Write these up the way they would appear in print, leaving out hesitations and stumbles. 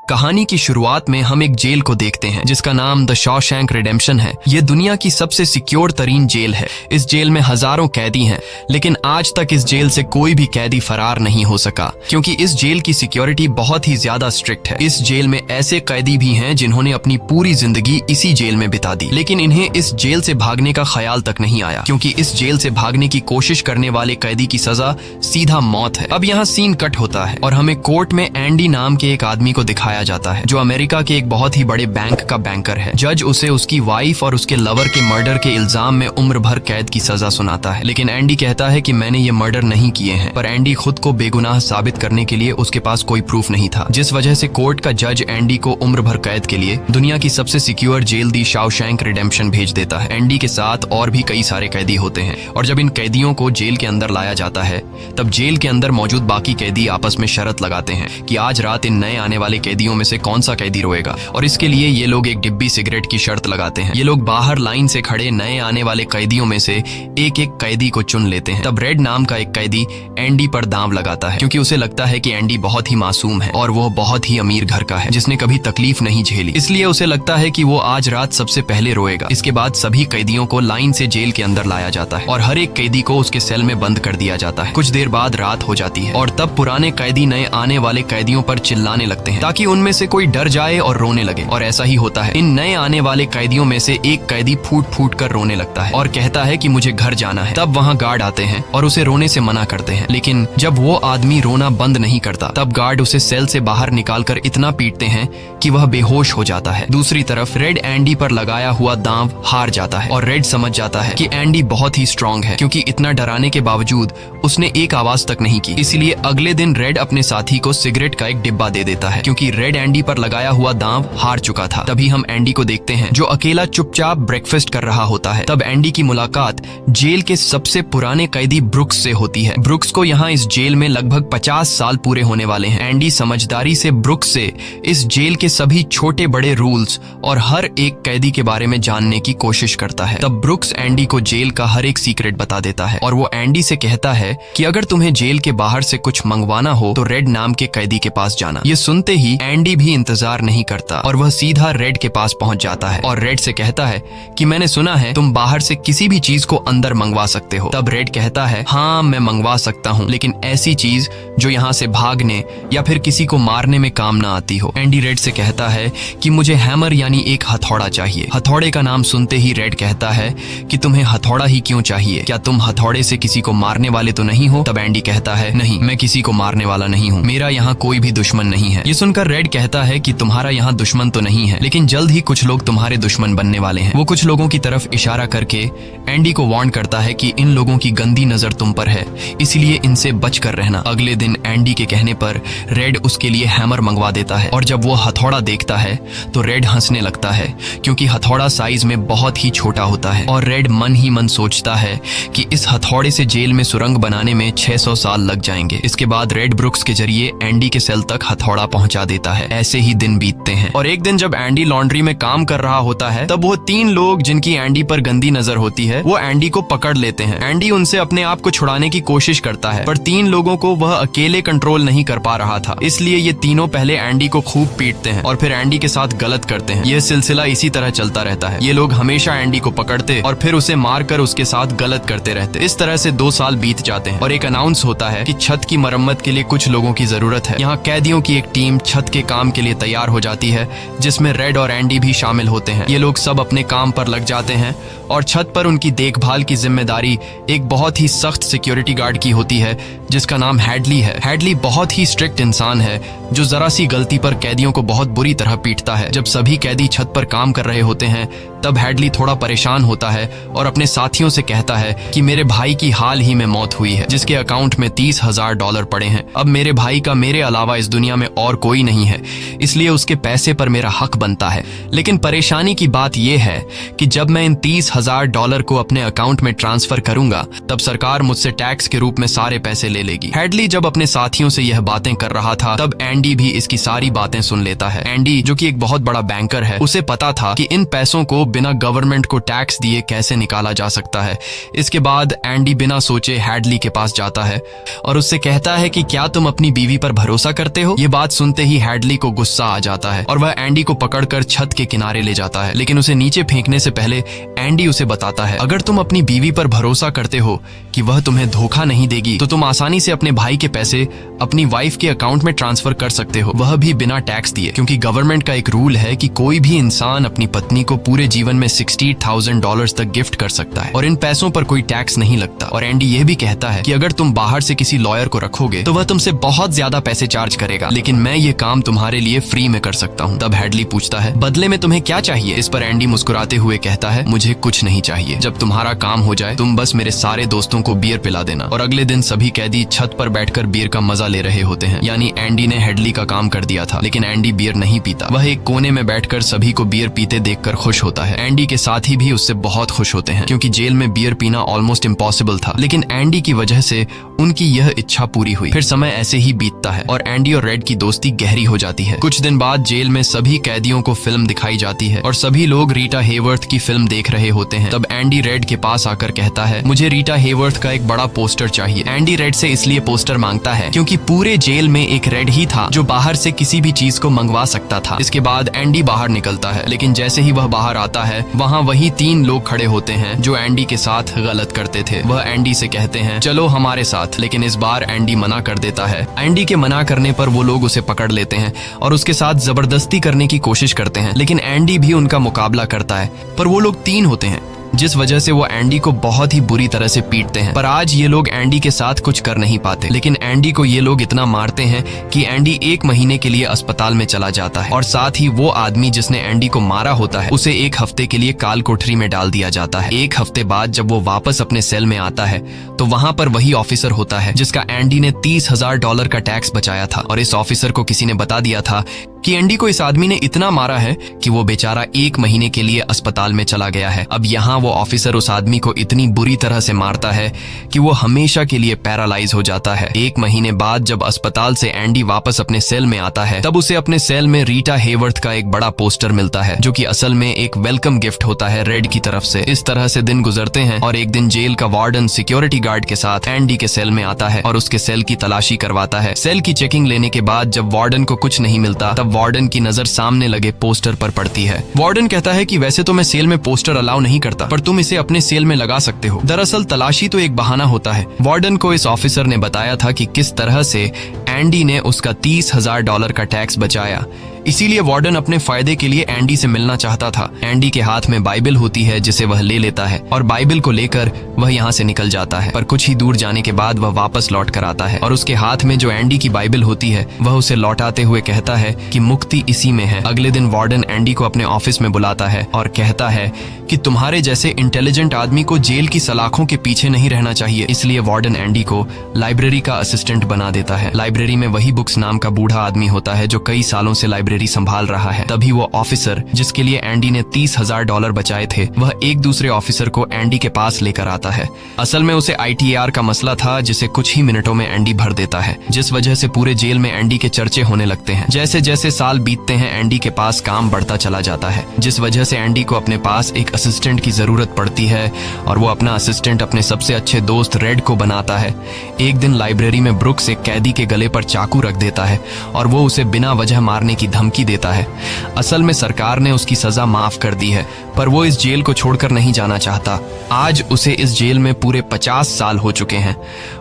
कहानी की शुरुआत में हम एक जेल को देखते हैं जिसका नाम द शॉशैंक रिडेम्पशन है। ये दुनिया की सबसे सिक्योर तरीन जेल है। इस जेल में हजारों कैदी हैं, लेकिन आज तक इस जेल से कोई भी कैदी फरार नहीं हो सका क्योंकि इस जेल की सिक्योरिटी बहुत ही ज्यादा स्ट्रिक्ट है। इस जेल में ऐसे कैदी भी हैं जिन्होंने अपनी पूरी जिंदगी इसी जेल में बिता दी, लेकिन इन्हें इस जेल से भागने का ख्याल तक नहीं आया क्योंकि इस जेल से भागने की कोशिश करने वाले कैदी की सजा सीधा मौत है। अब यहाँ सीन कट होता है और हमें कोर्ट में एंडी नाम के एक आदमी को दिखाया जाता है जो अमेरिका के एक बहुत ही बड़े बैंक का बैंकर है। जज उसे उसकी वाइफ और उसके लवर के मर्डर के इल्जाम में उम्र भर कैद की सजा सुनाता है, लेकिन एंडी कहता है कि मैंने ये मर्डर नहीं किए हैं। पर एंडी खुद को बेगुनाह साबित करने के लिए उसके पास कोई प्रूफ नहीं था, जिस वजह से कोर्ट का जज एंडी को उम्र भर कैद के लिए दुनिया की सबसे सिक्योर जेल दी शॉशैंक रिडेम्पशन भेज देता है। एंडी के साथ और भी कई सारे कैदी होते हैं और जब इन कैदियों को जेल के अंदर लाया जाता है तब जेल के अंदर मौजूद बाकी कैदी आपस में शर्त लगाते हैं कि आज रात इन नए आने वाले कैदियों में से कौन सा कैदी रोएगा, और इसके लिए ये लोग एक डिब्बी सिगरेट की शर्त लगाते हैं। ये लोग बाहर लाइन से खड़े नए आने वाले कैदियों में से एक एक कैदी को चुन लेते हैं। तब रेड नाम का एक कैदी एंडी पर दांव लगाता है क्योंकि उसे लगता है कि एंडी बहुत ही मासूम है और वो बहुत ही अमीर घर का है जिसने कभी तकलीफ नहीं झेली, इसलिए उसे लगता है कि वो आज रात सबसे पहले रोएगा। इसके बाद सभी कैदियों को लाइन से जेल के अंदर लाया जाता है और हर एक कैदी को उसके सेल में बंद कर दिया जाता है। कुछ देर बाद रात हो जाती है और तब पुराने कैदी नए आने वाले कैदियों पर चिल्लाने लगते हैं ताकि उनमें से कोई डर जाए और रोने लगे, और ऐसा ही होता है। इन नए आने वाले कैदियों में से एक कैदी फूट फूट कर रोने लगता है और कहता है कि मुझे घर जाना है। तब वहाँ गार्ड आते हैं और उसे रोने से मना करते हैं, लेकिन जब वो आदमी रोना बंद नहीं करता तब गार्ड उसे सेल से बाहर निकालकर इतना पीटते हैं कि वह बेहोश हो जाता है। दूसरी तरफ रेड एंडी पर लगाया हुआ दांव हार जाता है और रेड समझ जाता है कि एंडी बहुत ही स्ट्रांग है क्योंकि इतना डराने के बावजूद उसने एक आवाज तक नहीं की। इसलिए अगले दिन रेड अपने साथी को सिगरेट का एक डिब्बा दे देता है क्योंकि रेड एंडी पर लगाया हुआ दांव हार चुका था। तभी हम एंडी को देखते हैं जो अकेला चुपचाप ब्रेकफास्ट कर रहा होता है। तब एंडी की मुलाकात जेल के सबसे पुराने कैदी ब्रुक्स से होती है। ब्रुक्स को यहाँ इस जेल में लगभग 50 साल पूरे होने वाले हैं। एंडी समझदारी से ब्रुक्स से इस जेल के सभी छोटे बड़े रूल्स और हर एक कैदी के बारे में जानने की कोशिश करता है। तब ब्रुक्स एंडी को जेल का हर एक सीक्रेट बता देता है और वो एंडी से कहता है कि अगर तुम्हें जेल के बाहर से कुछ मंगवाना हो तो रेड नाम के कैदी के पास जाना। ये सुनते ही एंडी भी इंतजार नहीं करता और वह सीधा रेड के पास पहुंच जाता है और रेड से कहता है कि मैंने सुना है तुम बाहर से किसी भी चीज को अंदर मंगवा सकते हो। तब रेड कहता है हाँ मैं मंगवा सकता हूँ, लेकिन ऐसी चीज जो यहाँ से भागने या फिर किसी को मारने में काम ना आती हो। एंडी रेड से कहता है कि मुझे हैमर यानी एक हथौड़ा चाहिए। हथौड़े का नाम सुनते ही रेड कहता है कि तुम्हें हथौड़ा ही क्यों चाहिए, क्या तुम हथौड़े से किसी को मारने वाले तो नहीं हो? तब एंडी कहता है नहीं, मैं किसी को मारने वाला नहीं हूँ, मेरा यहाँ कोई भी दुश्मन नहीं है। ये सुनकर रेड कहता है कि तुम्हारा यहाँ दुश्मन तो नहीं है, लेकिन जल्द ही कुछ लोग तुम्हारे दुश्मन बनने वाले हैं। वो कुछ लोगों की तरफ इशारा करके एंडी को वार्न करता है कि इन लोगों की गंदी नजर तुम पर है, इसलिए इनसे बच कर रहना। अगले दिन एंडी के कहने पर रेड उसके लिए हैमर मंगवा देता है और जब वो हथौड़ा देखता है तो रेड हंसने लगता है क्योंकि हथौड़ा साइज में बहुत ही छोटा होता है और रेड मन ही मन सोचता है कि इस हथौड़े से जेल में सुरंग बनाने में 600 साल लग जाएंगे। इसके बाद रेड ब्रुक्स के जरिए एंडी के सेल तक हथौड़ा पहुंचा देता है। ऐसे ही दिन बीतते हैं और एक दिन जब एंडी लॉन्ड्री में काम कर रहा होता है तब वो 3 लोग जिनकी एंडी पर गंदी नजर होती है वो एंडी को पकड़ लेते हैं। एंडी उनसे अपने आप को छुड़ाने की कोशिश करता है पर 3 लोगों को वह अकेले कंट्रोल नहीं कर पा रहा था, इसलिए ये तीनों पहले एंडी को खूब पीटते हैं और फिर एंडी के साथ गलत करते हैं। यह सिलसिला इसी तरह चलता रहता है। ये लोग हमेशा एंडी को पकड़ते और फिर उसे मारकर उसके साथ गलत करते रहते। इस तरह से 2 साल बीत जाते हैं और एक अनाउंस होता है कि छत की मरम्मत के लिए कुछ लोगों की जरूरत है। यहाँ कैदियों की एक टीम छत के काम के लिए तैयार हो जाती है जिसमें रेड और एंडी भी शामिल होते हैं। ये लोग सब अपने काम पर लग जाते हैं और छत पर उनकी देखभाल की जिम्मेदारी एक बहुत ही सख्त सिक्योरिटी गार्ड की होती है जिसका नाम हैडली है। हैडली बहुत ही स्ट्रिक्ट इंसान है जो जरा सी गलती पर कैदियों को बहुत बुरी तरह पीटता है। जब सभी कैदी छत पर काम कर रहे होते हैं तब हैडली थोड़ा परेशान होता है और अपने साथियों से कहता है कि मेरे भाई की हाल ही में मौत हुई है जिसके अकाउंट में $30,000 पड़े हैं। अब मेरे भाई का मेरे अलावा इस दुनिया में और कोई नहीं है, इसलिए उसके पैसे पर मेरा हक बनता है। लेकिन परेशानी की बात यह है कि जब मैं इन $30,000 को अपने अकाउंट में ट्रांसफर करूंगा तब सरकार मुझसे टैक्स के रूप में सारे पैसे ले लेगी। हैडली जब अपने साथियों से यह बातें कर रहा था तब एंडी भी इसकी सारी बातें सुन लेता है। एंडी जो कि एक बहुत बड़ा बैंकर है, उसे पता था कि इन पैसों को बिना गवर्नमेंट को टैक्स दिए कैसे निकाला जा सकता है। इसके बाद एंडी बिना सोचे हैडली के पास जाता है और उससे कहता है कि क्या तुम अपनी बीवी पर भरोसा करते हो? ये बात सुनते ही हैडली को गुस्सा आ जाता है और वह एंडी को पकड़कर छत के किनारे ले जाता है, लेकिन उसे नीचे फेंकने से पहले एंडी उसे बताता है, अगर तुम अपनी बीवी पर भरोसा करते हो कि वह तुम्हें धोखा नहीं देगी तो तुम आसानी से अपने भाई के पैसे अपनी वाइफ के अकाउंट में ट्रांसफर कर सकते हो, वह भी बिना टैक्स दिए, क्योंकि गवर्नमेंट का एक रूल है कि कोई भी इंसान अपनी पत्नी को पूरे जीवन में $60,000 तक गिफ्ट कर सकता है और इन पैसों पर कोई टैक्स नहीं लगता। और एंडी यह भी कहता है कि अगर तुम बाहर से किसी लॉयर को रखोगे तो वह तुमसे बहुत ज्यादा पैसे चार्ज करेगा, लेकिन मैं ये काम तुम्हारे लिए फ्री में कर सकता हूँ। तब हैडली पूछता है, बदले में तुम्हें क्या चाहिए? इस पर एंडी मुस्कुराते हुए कहता है, मुझे कुछ नहीं चाहिए, जब तुम्हारा काम हो जाए तुम बस मेरे सारे दोस्तों को बियर पिला देना। और अगले दिन सभी कैदी छत पर बैठकर बियर का मजा ले रहे होते हैं, यानी एंडी ने हैडली का काम कर दिया था। लेकिन एंडी बियर नहीं पीता, वह एक कोने में बैठकर सभी को बियर पीते देखकर खुश होता है। एंडी के साथी भी उससे बहुत खुश होते हैं, क्योंकि जेल में बियर पीना ऑलमोस्ट इम्पॉसिबल था, लेकिन एंडी की वजह से उनकी यह इच्छा पूरी हुई। फिर समय ऐसे ही बीतता है और एंडी और रेड की दोस्ती गहरी हो जाती है। कुछ दिन बाद जेल में सभी कैदियों को फिल्म दिखाई जाती है और सभी लोग रीटा हेवर्थ की फिल्म देख रहे होते हैं। तब एंडी रेड के पास आकर कहता है, मुझे रीटा हेवर्थ का एक बड़ा पोस्टर चाहिए। एंडी रेड से इसलिए पोस्टर मांगता है क्योंकि पूरे जेल में एक रेड ही था जो बाहर से किसी भी चीज को मंगवा सकता था। इसके बाद एंडी बाहर निकलता है, लेकिन जैसे ही वह बाहर आता है वहाँ वही 3 लोग खड़े होते हैं जो एंडी के साथ गलत करते थे। वह एंडी से कहते हैं, चलो हमारे साथ, लेकिन इस बार एंडी मना कर देता है। एंडी के मना करने पर वो लोग उसे पकड़ लेते हैं और उसके साथ जबरदस्ती करने की कोशिश करते हैं, लेकिन एंडी भी उनका मुकाबला करता है, पर वो लोग 3 होते हैं, जिस वजह से वो एंडी को बहुत ही बुरी तरह से पीटते हैं। पर आज ये लोग एंडी के साथ कुछ कर नहीं पाते, लेकिन एंडी को ये लोग इतना मारते हैं कि एंडी 1 महीने के लिए अस्पताल में चला जाता है और साथ ही वो आदमी जिसने एंडी को मारा होता है उसे 1 हफ्ते के लिए काल कोठरी में डाल दिया जाता है। 1 हफ्ते बाद जब वो वापस अपने सेल में आता है तो वहाँ पर वही ऑफिसर होता है जिसका एंडी ने $30,000 का टैक्स बचाया था, और इस ऑफिसर को किसी ने बता दिया था कि एंडी को इस आदमी ने इतना मारा है कि वो बेचारा 1 महीने के लिए अस्पताल में चला गया है। अब यहाँ वो ऑफिसर उस आदमी को इतनी बुरी तरह से मारता है कि वो हमेशा के लिए पैरालाइज हो जाता है। 1 महीने बाद जब अस्पताल से एंडी वापस अपने सेल में आता है तब उसे अपने सेल में रीटा हेवर्थ का एक बड़ा पोस्टर मिलता है, जो कि असल में एक वेलकम गिफ्ट होता है रेड की तरफ से। इस तरह से दिन गुजरते हैं और एक दिन जेल का वार्डन सिक्योरिटी गार्ड के साथ एंडी के सेल में आता है और उसके सेल की तलाशी करवाता है। सेल की चेकिंग लेने के बाद जब वार्डन को कुछ नहीं मिलता तब वार्डन की नजर सामने लगे पोस्टर पर पड़ती है। वार्डन कहता है कि वैसे तो मैं सेल में पोस्टर अलाउ नहीं करता, पर तुम इसे अपने सेल में लगा सकते हो। दरअसल तलाशी तो एक बहाना होता है। वार्डन को इस ऑफिसर ने बताया था कि किस तरह से एंडी ने उसका $30,000 का टैक्स बचाया, इसीलिए वार्डन अपने फायदे के लिए एंडी से मिलना चाहता था। एंडी के हाथ में बाइबल होती है जिसे वह ले लेता है और बाइबल को लेकर वह यहाँ से निकल जाता है, पर कुछ ही दूर जाने के बाद वह वापस लौट कर आता है और उसके हाथ में जो एंडी की बाइबल होती है वह उसे लौटाते हुए कहता है कि मुक्ति इसी में है। अगले दिन वार्डन एंडी को अपने ऑफिस में बुलाता है और कहता है कि तुम्हारे जैसे इंटेलिजेंट आदमी को जेल की सलाखों के पीछे नहीं रहना चाहिए, इसलिए वार्डन एंडी को लाइब्रेरी का असिस्टेंट बना देता है। लाइब्रेरी में वही बुक्स नाम का बूढ़ा आदमी होता है जो कई सालों से लाइब्रेरी संभाल रहा है। तभी वो ऑफिसर जिसके लिए एंडी ने $30,000 बचाए थे वह एक दूसरे ऑफिसर को एंडी के पास लेकर आता है। असल में उसे ITAR का मसला था जिसे कुछ ही मिनटों में एंडी भर देता है, जिस वजह से पूरे जेल में एंडी के चर्चे होने लगते हैं। जैसे जैसे साल बीतते हैं एंडी के पास काम बढ़ता चला जाता है, जिस वजह से एंडी को अपने पास एक असिस्टेंट की जरूरत पड़ती है और वो अपना असिस्टेंट अपने सबसे अच्छे दोस्त रेड को बनाता है। एक दिन लाइब्रेरी में ब्रुक्स एक कैदी के गले पर चाकू रख देता है और वो उसे बिना वजह मारने की धमकी देता है। असल में सरकार ने उसकी सजा माफ कर दी है, पर वो इस जेल को छोड़कर नहीं जाना चाहता। आज उसे इस जेल में पूरे 50 साल हो चुके हैं।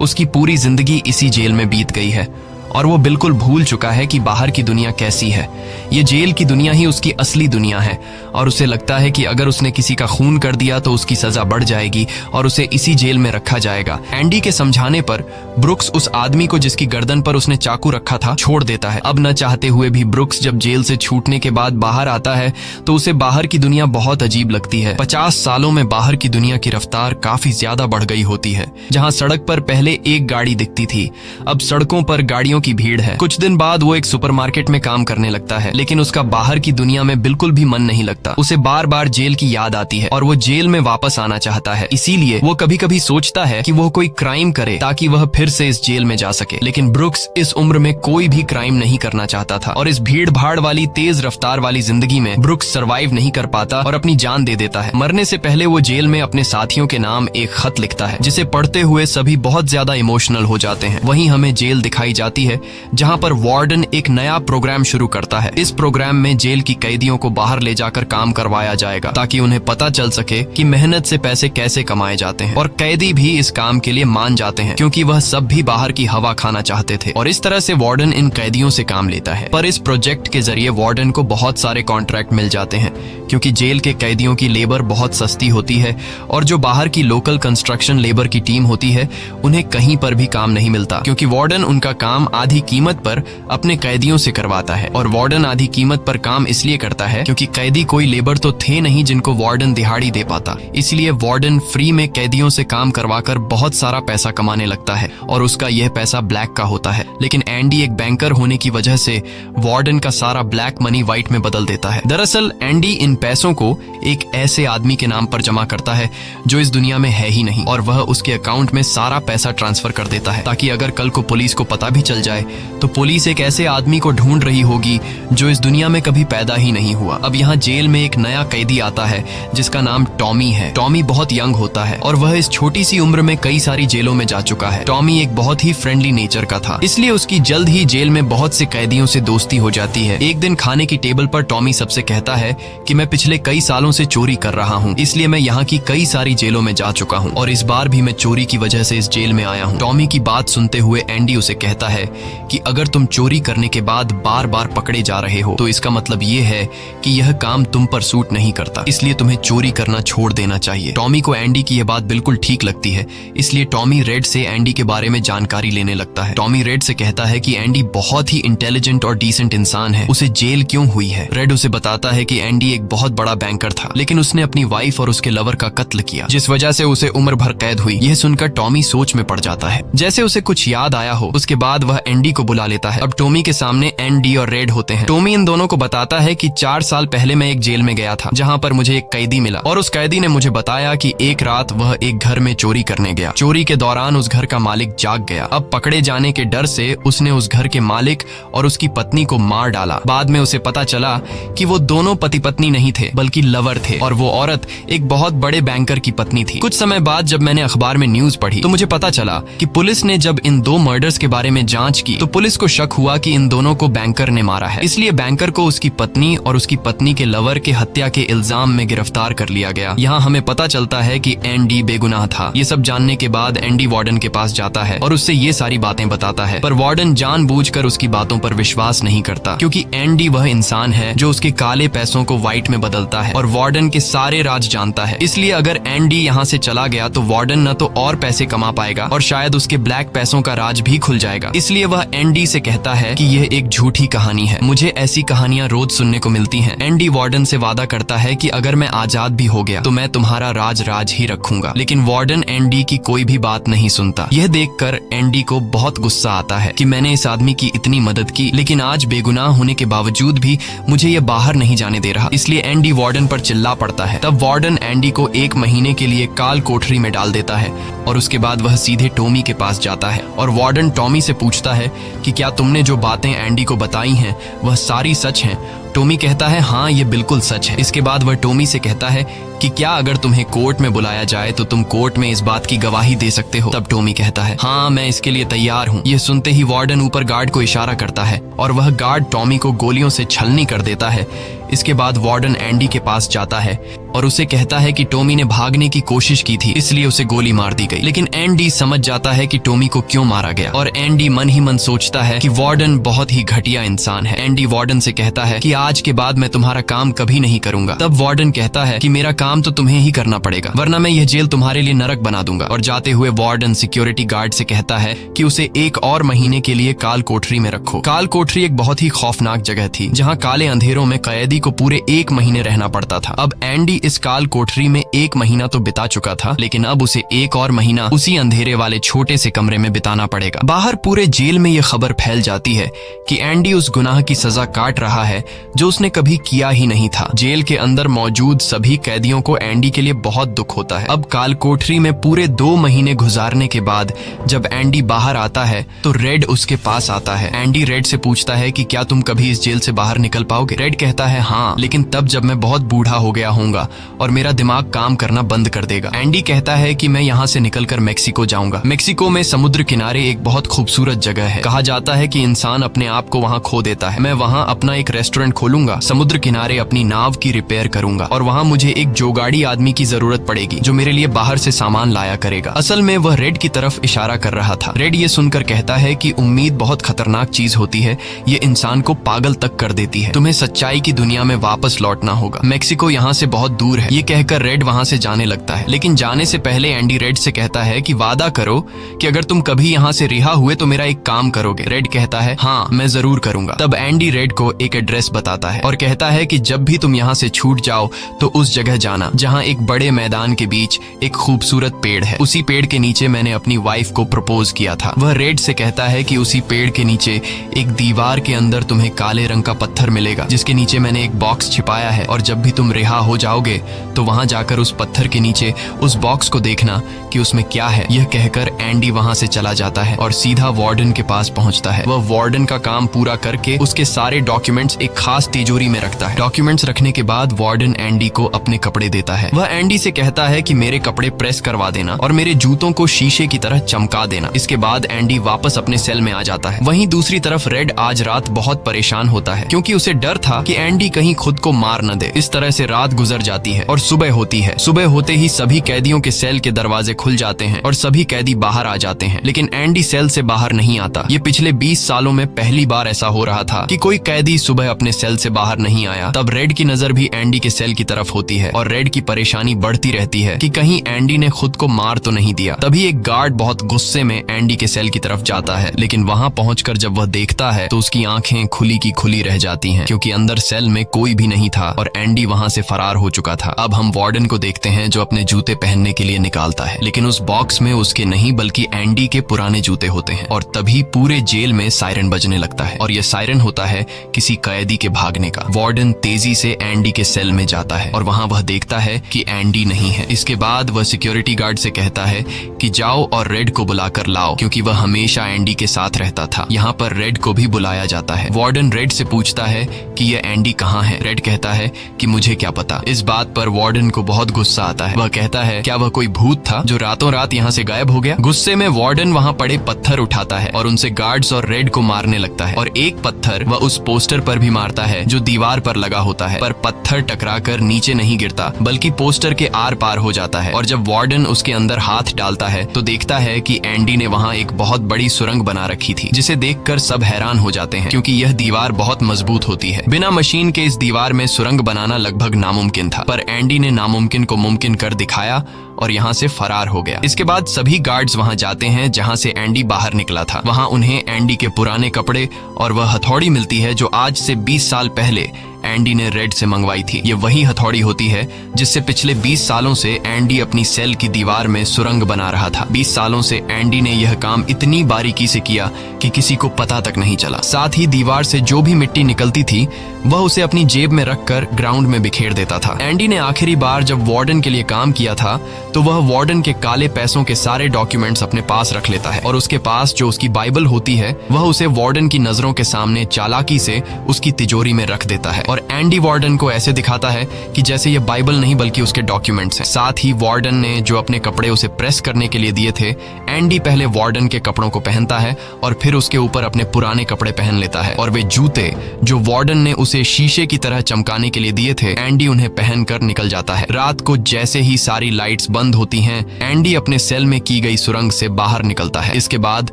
उसकी पूरी जिंदगी इसी जेल में बीत गई है और वो बिल्कुल भूल चुका है कि बाहर की दुनिया कैसी है। ये जेल की दुनिया ही उसकी असली दुनिया है और उसे लगता है कि अगर उसने किसी का खून कर दिया तो उसकी सजा बढ़ जाएगी और उसे इसी जेल में रखा जाएगा। एंडी के समझाने पर ब्रुक्स उस आदमी को जिसकी गर्दन पर उसने चाकू रखा था छोड़ देता है। अब न चाहते हुए भी ब्रुक्स जब जेल से छूटने के बाद बाहर आता है तो उसे बाहर की दुनिया बहुत अजीब लगती है। 50 सालों में बाहर की दुनिया की रफ्तार काफी ज्यादा बढ़ गई होती है। जहाँ सड़क पर पहले एक गाड़ी दिखती थी, अब सड़कों पर गाड़ियों की भीड़ है। कुछ दिन बाद वो एक सुपरमार्केट में काम करने लगता है, लेकिन उसका बाहर की दुनिया में बिल्कुल भी मन नहीं लगता। उसे बार बार जेल की याद आती है और वो जेल में वापस आना चाहता है। इसीलिए वो कभी कभी सोचता है कि वो कोई क्राइम करे ताकि वह फिर से इस जेल में जा सके। लेकिन ब्रुक्स इस उम्र में कोई भी क्राइम नहीं करना चाहता था और इस भीड़ भाड़ वाली तेज रफ्तार वाली जिंदगी में ब्रुक्स सरवाइव नहीं कर पाता और अपनी जान दे देता है। मरने से पहले वो जेल में अपने साथियों के नाम एक खत लिखता है, जिसे पढ़ते हुए सभी बहुत ज्यादा इमोशनल हो जाते हैं। वहीं हमें जेल दिखाई जाती है है जहां पर वार्डन एक नया प्रोग्राम शुरू करता है। इस प्रोग्राम में जेल की कैदियों को बाहर ले जाकर काम करवाया जाएगा ताकि उन्हें पता चल सके कि मेहनत से पैसे कैसे कमाए जाते हैं। और कैदी भी इस काम के लिए मान जाते हैं क्योंकि वह सब भी बाहर की हवा खाना चाहते थे। और इस तरह से वार्डन इन कैदियों से काम लेता है। पर इस प्रोजेक्ट के जरिए वार्डन को बहुत सारे कॉन्ट्रैक्ट मिल जाते हैं क्योंकि जेल के कैदियों की लेबर बहुत सस्ती होती है और जो बाहर की लोकल कंस्ट्रक्शन लेबर की टीम होती है उन्हें कहीं पर भी काम नहीं मिलता क्योंकि वार्डन उनका काम आधी कीमत पर अपने कैदियों से करवाता है। और वार्डन आधी कीमत पर काम इसलिए करता है क्योंकि कैदी कोई लेबर तो थे नहीं जिनको वार्डन दिहाड़ी दे पाता। इसलिए वार्डन फ्री में कैदियों से काम करवाकर बहुत सारा पैसा कमाने लगता है और उसका यह पैसा ब्लैक का होता है। लेकिन एंडी एक बैंकर होने की वजह से वार्डन का सारा ब्लैक मनी व्हाइट में बदल देता है। दरअसल एंडी इन पैसों को एक ऐसे आदमी के नाम पर जमा करता है जो इस दुनिया में है ही नहीं और वह उसके अकाउंट में सारा पैसा ट्रांसफर कर देता है ताकि अगर कल को पुलिस को पता भी चल जाए तो पुलिस एक ऐसे आदमी को ढूंढ रही होगी जो इस दुनिया में कभी पैदा ही नहीं हुआ। अब यहाँ जेल में एक नया कैदी आता है जिसका नाम टॉमी है। टॉमी बहुत यंग होता है और वह इस छोटी सी उम्र में कई सारी जेलों में जा चुका है। टॉमी एक बहुत ही फ्रेंडली नेचर का था इसलिए उसकी जल्द ही जेल में बहुत से कैदियों से दोस्ती हो जाती है। एक दिन खाने की टेबल पर टॉमी सबसे कहता है कि मैं पिछले कई सालों से चोरी कर रहा हूँ, इसलिए मैं यहाँ की कई सारी जेलों में जा चुका हूँ और इस बार भी मैं चोरी की वजह से इस जेल में आया हूँ। टॉमी की बात सुनते हुए एंडी उसे कहता है कि अगर तुम चोरी करने के बाद बार बार पकड़े जा रहे हो तो इसका मतलब ये है कि यह काम तुम पर सूट नहीं करता, इसलिए तुम्हें चोरी करना छोड़ देना चाहिए। टॉमी को एंडी की यह बात बिल्कुल ठीक लगती है, इसलिए टॉमी रेड से एंडी के बारे में जानकारी लेने लगता है। टॉमी रेड से कहता है कि एंडी बहुत ही इंटेलिजेंट और डिसेंट इंसान है, उसे जेल क्यों हुई है। रेड उसे बताता है कि एंडी एक बहुत बड़ा बैंकर था लेकिन उसने अपनी वाइफ और उसके लवर का कत्ल किया जिस वजह से उसे उम्र भर कैद हुई। यह सुनकर टॉमी सोच में पड़ जाता है, जैसे उसे कुछ याद आया हो। उसके बाद वह एंडी को बुला लेता है। अब टॉमी के सामने एंडी और रेड होते हैं। टॉमी इन दोनों को बताता है कि 4 साल पहले मैं एक जेल में गया था जहाँ पर मुझे एक कैदी मिला और उस कैदी ने मुझे बताया कि एक रात वह एक घर में चोरी करने गया। चोरी के दौरान उस घर का मालिक जाग गया। अब पकड़े जाने के डर से उसने उस घर के मालिक और उसकी पत्नी को मार डाला। बाद में उसे पता चला कि वो दोनों पति पत्नी नहीं थे बल्कि लवर थे और वो औरत एक बहुत बड़े बैंकर की पत्नी थी। कुछ समय बाद जब मैंने अखबार में न्यूज पढ़ी तो मुझे पता चला कि पुलिस ने जब इन 2 मर्डर्स के बारे में जांच की तो पुलिस को शक हुआ कि इन दोनों को बैंकर ने मारा है। इसलिए बैंकर को उसकी पत्नी और उसकी पत्नी के लवर के हत्या के इल्जाम में गिरफ्तार कर लिया गया। यहाँ हमें पता चलता है कि एंडी बेगुनाह था। ये सब जानने के बाद एंडी वार्डन के पास जाता है और उससे ये सारी बातें बताता है, पर वार्डन जानबूझकर उसकी बातों पर विश्वास नहीं करता क्योंकि एंडी वह इंसान है जो उसके काले पैसों को व्हाइट में बदलता है और वार्डन के सारे राज जानता है। इसलिए अगर एंडी यहाँ से चला गया तो वार्डन न तो और पैसे कमा पाएगा और शायद उसके ब्लैक पैसों का राज भी खुल जाएगा। इसलिए वह एंडी से कहता है कि यह एक झूठी कहानी है, मुझे ऐसी कहानियां रोज सुनने को मिलती हैं। एंडी वार्डन से वादा करता है कि अगर मैं आजाद भी हो गया तो मैं तुम्हारा राज ही रखूंगा। लेकिन वार्डन एंडी की कोई भी बात नहीं सुनता। यह देखकर एंडी को बहुत गुस्सा आता है कि मैंने इस आदमी की इतनी मदद की लेकिन आज बेगुनाह होने के बावजूद भी मुझे यह बाहर नहीं जाने दे रहा। इसलिए एंडी वार्डन पर चिल्ला पड़ता है। तब वार्डन एंडी को 1 महीने के लिए काल कोठरी में डाल देता है और उसके बाद वह सीधे टॉमी के पास जाता है और वार्डन टॉमी से पूछता है कि क्या तुमने जो बातें एंडी को बताई हैं वह सारी सच हैं। टॉमी कहता है हाँ ये बिल्कुल सच है। इसके बाद वह टॉमी से कहता है कि क्या अगर तुम्हें कोर्ट में बुलाया जाए तो तुम कोर्ट में इस बात की गवाही दे सकते हो। तब टॉमी कहता है हाँ मैं इसके लिए तैयार हूँ। यह सुनते ही वार्डन ऊपर गार्ड को इशारा करता है और वह गार्ड टॉमी को गोलियों से छलनी कर देता है। इसके बाद वार्डन एंडी के पास जाता है और उसे कहता है कि टॉमी ने भागने की कोशिश की थी इसलिए उसे गोली मार दी गई। लेकिन एंडी समझ जाता है कि टॉमी को क्यों मारा गया और एंडी मन ही मन सोचता है कि वार्डन बहुत ही घटिया इंसान है। एंडी वार्डन से कहता है कि आज के बाद मैं तुम्हारा काम कभी नहीं करूंगा। तब वार्डन कहता है कि मेरा काम तो तुम्हें ही करना पड़ेगा वरना मैं यह जेल तुम्हारे लिए नरक बना दूंगा। और जाते हुए वार्डन सिक्योरिटी गार्ड से कहता है कि उसे 1 और महीने के लिए काल कोठरी में रखो। काल कोठरी एक बहुत ही खौफनाक जगह थी जहाँ काले अंधेरों में कैदी को पूरे 1 महीने रहना पड़ता था। अब एंडी इस काल कोठरी में 1 महीना तो बिता चुका था लेकिन अब उसे 1 और महीना उसी अंधेरे वाले छोटे से कमरे में बिताना पड़ेगा। बाहर पूरे जेल में यह खबर फैल जाती है कि एंडी उस गुनाह की सजा काट रहा है जो उसने कभी किया ही नहीं था। जेल के अंदर मौजूद सभी कैदियों को एंडी के लिए बहुत दुख होता है। अब काल कोठरी में पूरे 2 महीने गुजारने के बाद जब एंडी बाहर आता है तो रेड उसके पास आता है। एंडी रेड से पूछता है कि क्या तुम कभी इस जेल से बाहर निकल पाओगे? रेड कहता है हाँ, लेकिन तब जब मैं बहुत बूढ़ा हो गया होऊंगा और मेरा दिमाग काम करना बंद कर देगा। एंडी कहता है कि मैं यहाँ से निकलकर मेक्सिको जाऊंगा। मेक्सिको में समुद्र किनारे एक बहुत खूबसूरत जगह है। कहा जाता है कि इंसान अपने आप को वहाँ खो देता है। मैं वहाँ अपना एक रेस्टोरेंट खोलूंगा, समुद्र किनारे अपनी नाव की रिपेयर करूंगा और वहाँ मुझे एक जोगाड़ी आदमी की जरूरत पड़ेगी जो मेरे लिए बाहर से सामान लाया करेगा। असल में वह रेड की तरफ इशारा कर रहा था। रेड ये सुनकर कहता है कि उम्मीद बहुत खतरनाक चीज होती है, ये इंसान को पागल तक कर देती है। तुम्हें सच्चाई की दुनिया में वापस लौटना होगा। मेक्सिको यहाँ से बहुत दूर है। ये कहकर रेड वहाँ से जाने लगता है, लेकिन जाने से पहले एंडी रेड से कहता है कि वादा करो कि अगर तुम कभी यहाँ से रिहा हुए तो मेरा एक काम करोगे। रेड कहता है हाँ, मैं जरूर करूंगा। तब एंडी रेड को एक एड्रेस बताता है और कहता है कि जब भी तुम यहाँ से छूट जाओ तो उस जगह जाना जहाँ एक बड़े मैदान के बीच एक खूबसूरत पेड़ है। उसी पेड़ के नीचे मैंने अपनी वाइफ को प्रपोज किया था। वह रेड से कहता है कि उसी पेड़ के नीचे एक दीवार के अंदर तुम्हें काले रंग का पत्थर मिलेगा जिसके नीचे मैंने एक बॉक्स छिपाया है, और जब भी तुम रिहा हो जाओगे तो वहां जाकर उस पत्थर के नीचे उस बॉक्स को देखना कि उसमें क्या है। यह कहकर एंडी वहां से चला जाता है और सीधा वार्डन के पास पहुंचता है। वह वार्डन का काम पूरा करके उसके सारे डॉक्यूमेंट्स एक खास तिजोरी में रखता है। डॉक्यूमेंट्स रखने के बाद वार्डन एंडी को अपने कपड़े देता है। वह एंडी से कहता है कि मेरे कपड़े प्रेस करवा देना और मेरे जूतों को शीशे की तरह चमका देना। इसके बाद एंडी वापस अपने सेल में आ जाता है। वहीं दूसरी तरफ रेड आज रात बहुत परेशान होता है क्योंकि उसे डर था कि एंडी कहीं खुद को मार न दे। इस तरह से रात गुजर जाती है और सुबह होती है। सुबह होते ही सभी कैदियों के सेल के दरवाजे खुल जाते हैं और सभी कैदी बाहर आ जाते हैं, लेकिन एंडी सेल से बाहर नहीं आता। ये पिछले 20 सालों में पहली बार ऐसा हो रहा था कि कोई कैदी सुबह अपने सेल से बाहर नहीं आया। तब रेड की नजर भी एंडी के सेल की तरफ होती है और रेड की परेशानी बढ़ती रहती है कि कहीं एंडी ने खुद को मार तो नहीं दिया। तभी एक गार्ड बहुत गुस्से में एंडी के सेल की तरफ जाता है, लेकिन वहां पहुंचकर जब वह देखता है तो उसकी आंखें खुली की खुली रह जाती हैं क्योंकि अंदर सेल में कोई भी नहीं था और एंडी वहां से फरार हो चुका था। अब हम वार्डन को देखते हैं जो अपने जूते पहनने के लिए निकालता है, लेकिन उस बॉक्स में उसके नहीं बल्कि एंडी के पुराने जूते होते हैं। और तभी पूरे जेल में सायरन बजने लगता है और यह सायरन होता है किसी कैदी के भागने का। वार्डन तेजी से एंडी के सेल में जाता है और वहां वह देखता है कि एंडी नहीं है। इसके बाद वह सिक्योरिटी गार्ड से कहता है कि जाओ और रेड को बुलाकर लाओ, क्योंकि वह हमेशा एंडी के साथ रहता था। यहाँ पर रेड को भी बुलाया जाता है। वार्डन रेड से पूछता है कि यह एंडी कहाँ है। रेड कहता है कि मुझे क्या पता। इस बात पर वार्डन को बहुत गुस्सा आता है। वह कहता है क्या वह कोई भूत था जो रातों रात यहाँ से गायब हो गया। गुस्से में वार्डन वहाँ पड़े पत्थर उठाता है और उनसे गार्ड्स और रेड को मारने लगता है, और एक पत्थर वह उस पोस्टर पर भी मारता है जो दीवार पर लगा होता है, पर पत्थर टकराकर नीचे नहीं गिरता बल्कि पोस्टर के आर पार हो जाता है। और जब वार्डन उसके अंदर हाथ डालता है तो देखता है कि एंडी ने वहाँ एक बहुत बड़ी सुरंग बना रखी थी, जिसे देखकर सब हैरान हो जाते हैं क्योंकि यह दीवार बहुत मजबूत होती है। बिना मशीन के इस दीवार में सुरंग बनाना लगभग नामुमकिन था, पर एंडी ने नामुमकिन को मुमकिन कर दिखाया और यहाँ से फरार हो गया। इसके बाद सभी गार्ड्स वहाँ जाते हैं जहाँ से एंडी बाहर निकला था। वहाँ उन्हें एंडी के पुराने कपड़े और वह हथौड़ी मिलती है जो आज से 20 साल पहले एंडी ने रेड से मंगवाई थी। ये वही हथौड़ी होती है जिससे पिछले 20 सालों से एंडी अपनी सेल की दीवार में सुरंग बना रहा था। 20 सालों से एंडी ने यह काम इतनी बारीकी से किया कि किसी को पता तक नहीं चला। साथ ही दीवार से जो भी मिट्टी निकलती थी वह उसे अपनी जेब में रखकर ग्राउंड में बिखेर देता था। एंडी ने आखिरी बार जब वार्डन के लिए काम किया था तो वह वार्डन के काले पैसों के सारे डॉक्यूमेंट्स अपने पास रख लेता है और उसके पास जो उसकी बाइबल होती है वह उसे वार्डन की नजरों के सामने चालाकी से उसकी तिजोरी में रख देता है। और एंडी वार्डन को ऐसे दिखाता है कि जैसे ये बाइबल नहीं बल्कि उसके डॉक्यूमेंट्स हैं। साथ ही वार्डन ने जो अपने कपड़े उसे प्रेस करने के लिए दिए थे, एंडी पहले वार्डन के कपड़ों को पहनता है और फिर उसके ऊपर अपने पुराने कपड़े पहन लेता है। और वे जूते जो वार्डन ने उसे शीशे की तरह चमकाने के लिए दिए थे, एंडी उन्हें पहनकर निकल जाता है। रात को जैसे ही सारी लाइट्स बंद होती हैं, एंडी अपने सेल में की गई सुरंग से बाहर निकलता है। इसके बाद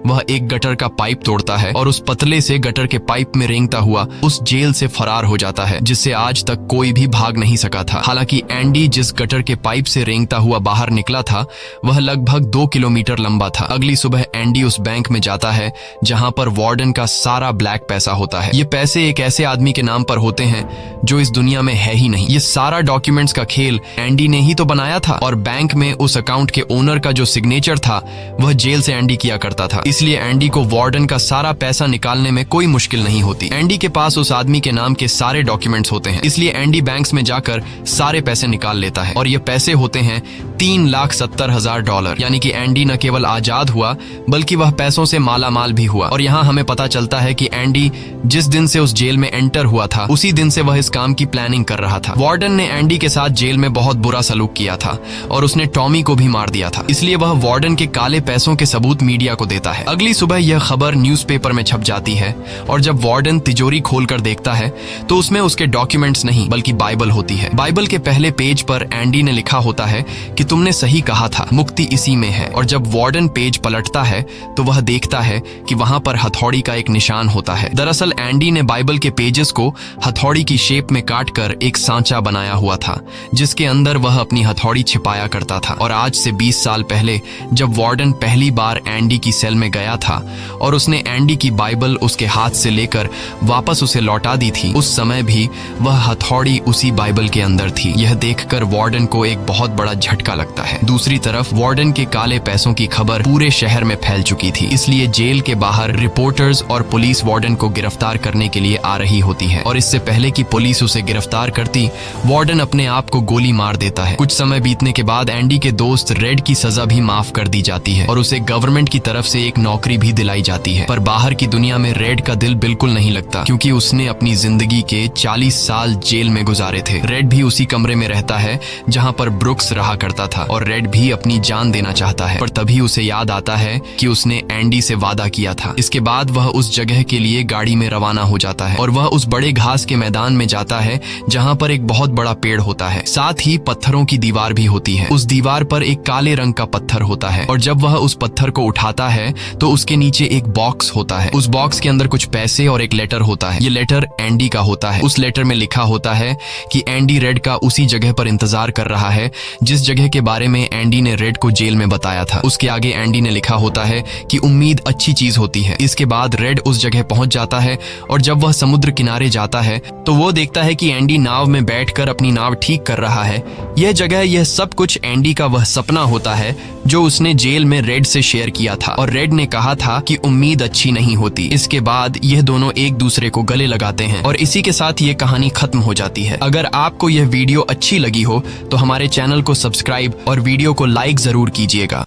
वह एक गटर का पाइप तोड़ता है और उस पतले से गटर के पाइप में रेंगता हुआ उस जेल से फरार हो जाता है जिससे आज तक कोई भी भाग नहीं सका था। हालांकि एंडी जिस गटर के पाइप से रेंगता हुआ बाहर निकला था वह लगभग 2 किलोमीटर लंबा था। अगली सुबह एंडी उस बैंक में जाता है जहां पर वार्डन का सारा ब्लैक पैसा होता है। ये पैसे एक ऐसे आदमी के नाम पर होते हैं जो इस दुनिया में है ही नहीं। ये सारा डॉक्यूमेंट्स का खेल एंडी ने ही तो बनाया था और बैंक में उस अकाउंट के ओनर का जो सिग्नेचर था वह जेल से एंडी किया करता था। इसलिए एंडी को वार्डन का सारा पैसा निकालने में कोई मुश्किल नहीं होती। एंडी के पास उस आदमी के नाम के सारे सारे डॉक्यूमेंट्स होते हैं। इसलिए एंडी बैंक्स में जाकर सारे पैसे निकाल लेता है और ये पैसे होते हैं $3,70,000। यानी कि एंडी न केवल आजाद हुआ बल्कि वह पैसों से माला माल भी हुआ। और यहाँ हमें पता चलता है कि एंडी जिस दिन से उस जेल में एंटर हुआ था उसी दिन से वह इस काम की प्लानिंग कर रहा था। वार्डन ने एंडी के साथ जेल में बहुत बुरा सलूक किया था और उसने टॉमी को भी मार दिया था। इसलिए वह वार्डन के काले पैसों के सबूत मीडिया को देता है। अगली सुबह यह खबर न्यूज़पेपर में छप जाती है और जब वार्डन तिजोरी खोलकर देखता है तो उसमें उसके डॉक्यूमेंट्स नहीं बल्कि बाइबल होती है। बाइबल के पहले पेज पर एंडी ने लिखा होता है कि तुमने सही कहा था, मुक्ति इसी में है। और जब वार्डन पेज पलटता है तो वह देखता है कि वहां पर हथौड़ी का एक निशान होता है। दरअसल एंडी ने बाइबल के पेजेस को हथौड़ी की शेप में काटकर एक सांचा बनाया हुआ था जिसके अंदर वह अपनी हथौड़ी छिपाया करता था। और आज से 20 साल पहले जब वार्डन पहली बार एंडी की सेल में गया था और उसने एंडी की बाइबल उसके हाथ से लेकर वापस उसे लौटा दी थी, उस समय भी वह हथौड़ी उसी बाइबल के अंदर थी। यह देखकर वार्डन को एक बहुत बड़ा झटका लगता है। दूसरी तरफ वार्डन के काले पैसों की खबर पूरे शहर में फैल चुकी थी, इसलिए जेल के बाहर रिपोर्टर्स और पुलिस वार्डन को गिरफ्तार करने के लिए आ रही होती है। और इससे पहले कि पुलिस उसे गिरफ्तार करती, वार्डन अपने आप को गोली मार देता है। कुछ समय बीतने के बाद एंडी के दोस्त रेड की सजा भी माफ कर दी जाती है और उसे गवर्नमेंट की तरफ से एक नौकरी भी दिलाई जाती है। पर बाहर की दुनिया में रेड का दिल बिल्कुल नहीं लगता क्योंकि उसने अपनी जिंदगी के 40 साल जेल में गुजारे थे। रेड भी उसी कमरे में रहता है जहां पर ब्रुक्स रहा करता था और रेड भी अपनी जान देना चाहता है। पर तभी उसे याद आता है कि उसने एंडी से वादा किया था। इसके बाद वह उस जगह के लिए गाड़ी में रवाना हो जाता है और वह उस बड़े घास के मैदान में जाता है जहां पर एक बहुत बड़ा पेड़ होता है, साथ ही पत्थरों की दीवार भी होती है। उस दीवार पर एक काले रंग का पत्थर होता है और जब वह उस पत्थर को उठाता है तो उसके नीचे एक बॉक्स होता है। उस बॉक्स के अंदर कुछ पैसे और एक लेटर होता है। ये लेटर एंडी का होता है। उस लेटर में लिखा होता है कि एंडी रेड का उसी जगह पर इंतजार कर रहा है जिस जगह के बारे में एंडी ने रेड को जेल में बताया था। उसके आगे एंडी ने लिखा होता है कि उम्मीद अच्छी चीज होती है। इसके बाद रेड उस जगह पहुंच जाता है और जब वह समुद्र किनारे जाता है तो वो देखता है कि एंडी नाव में बैठकर अपनी नाव ठीक कर रहा है। यह जगह, यह सब कुछ एंडी का वह सपना होता है जो उसने जेल में रेड से शेयर किया था और रेड ने कहा था कि उम्मीद अच्छी नहीं होती। इसके बाद यह दोनों एक दूसरे को गले लगाते हैं और इसी के साथ ये कहानी खत्म हो जाती है। अगर आपको यह वीडियो अच्छी लगी हो तो हमारे चैनल को सब्सक्राइब और वीडियो को लाइक जरूर कीजिएगा।